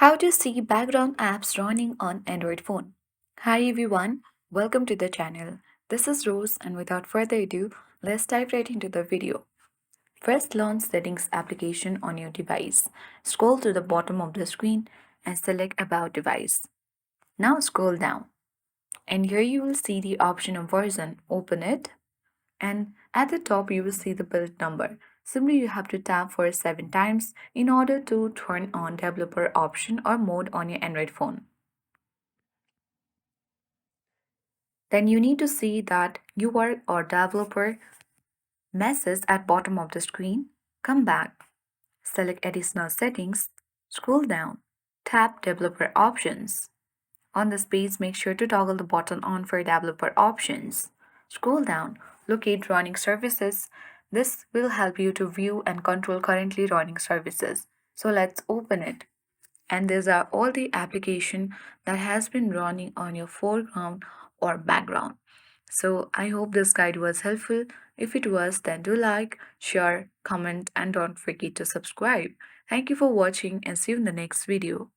How to see background apps running on Android phone. Hi everyone, welcome to the channel. This is Rose and without further ado, let's dive right into the video. First launch settings application on your device. Scroll to the bottom of the screen and select about device. Now scroll down and here you will see the option of version. Open it and at the top you will see the build number. Simply you have to tap for 7 times in order to turn on developer option or mode on your Android phone. Then you need to see that you are a developer message at bottom of the screen. Come back, select additional settings, scroll down, tap developer options. On this page, make sure to toggle the button on for developer options. Scroll down, locate running services. This will help you to view and control currently running services. So let's open it. And these are all the application that has been running on your foreground or background. So I hope this guide was helpful. If it was, then do like, share, comment, and don't forget to subscribe. Thank you for watching and see you in the next video.